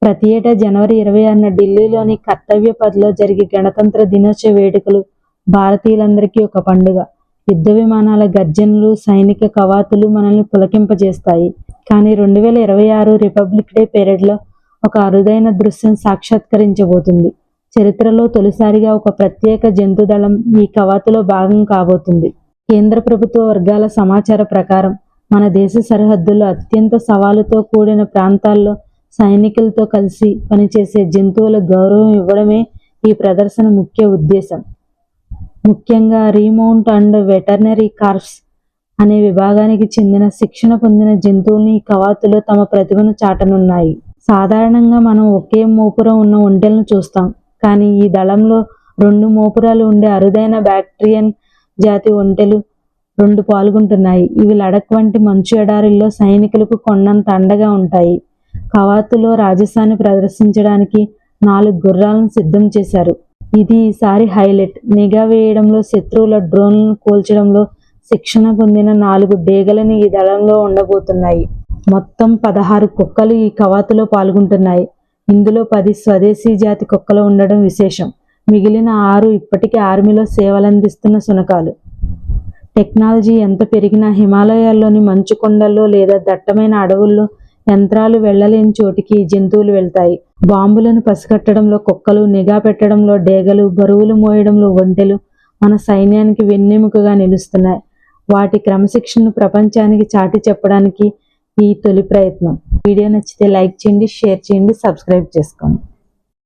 ప్రతి ఏటా జనవరి 26న ఢిల్లీలోని కర్తవ్య పథ్లో జరిగే గణతంత్ర దినోత్సవ వేడుకలు భారతీయులందరికీ ఒక పండుగ. యుద్ధ విమానాల గర్జనలు, సైనిక కవాతులు మనల్ని పులకింపజేస్తాయి. కానీ 2026 రిపబ్లిక్ డే పెరేడ్లో ఒక అరుదైన దృశ్యం సాక్షాత్కరించబోతుంది. చరిత్రలో తొలిసారిగా ఒక ప్రత్యేక జంతుదళం ఈ కవాతులో భాగం కాబోతుంది. కేంద్ర ప్రభుత్వ వర్గాల సమాచార ప్రకారం మన దేశ సరిహద్దుల్లో అత్యంత సవాలుతో కూడిన ప్రాంతాల్లో సైనికులతో కలిసి పనిచేసే జంతువుల గౌరవం ఇవ్వడమే ఈ ప్రదర్శన ముఖ్య ఉద్దేశం. ముఖ్యంగా రీమౌంట్ అండ్ వెటర్నరీ కార్ప్స్ అనే విభాగానికి చెందిన శిక్షణ పొందిన జంతువులు ఈ కవాతులో తమ ప్రతిభను చాటనున్నాయి. సాధారణంగా మనం ఒకే మోపురం ఉన్న ఒంటెలను చూస్తాం. కానీ ఈ దళంలో 2 మోపురాలు ఉండే అరుదైన బ్యాక్ట్రియన్ జాతి ఒంటెలు 2 పాల్గొంటున్నాయి. ఇవి లడక్ వంటి మంచు ఎడారుల్లో సైనికులకు కొండంత అండగా ఉంటాయి. కవాతులో రాజసాన్ని ప్రదర్శించడానికి 4 గుర్రాలను సిద్ధం చేశారు. ఇది ఈసారి హైలైట్. నిఘా వేయడంలో, శత్రువుల డ్రోన్లను కూల్చడంలో శిక్షణ పొందిన 4 డేగలని ఈ దళంలో ఉండబోతున్నాయి. మొత్తం 16 కుక్కలు ఈ కవాతులో పాల్గొంటున్నాయి. ఇందులో 10 స్వదేశీ జాతి కుక్కలు ఉండడం విశేషం. మిగిలిన 6 ఇప్పటికే ఆర్మీలో సేవలందిస్తున్న శునకాలు. టెక్నాలజీ ఎంత పెరిగినా హిమాలయాల్లోని మంచు కొండల్లో లేదా దట్టమైన అడవుల్లో యంత్రాలు వెళ్లలేని చోటికి జంతువులు వెళ్తాయి. బాంబులను పసిగట్టడంలో కుక్కలు, నిఘా పెట్టడంలో డేగలు, బరువులు మోయడంలో ఒంటెలు మన సైన్యానికి వెన్నెముకగా నిలుస్తున్నాయి. వాటి క్రమశిక్షణను ప్రపంచానికి చాటి చెప్పడానికి ఈ తొలి ప్రయత్నం. వీడియో నచ్చితే లైక్ చేయండి, షేర్ చేయండి, సబ్స్క్రైబ్ చేసుకోండి.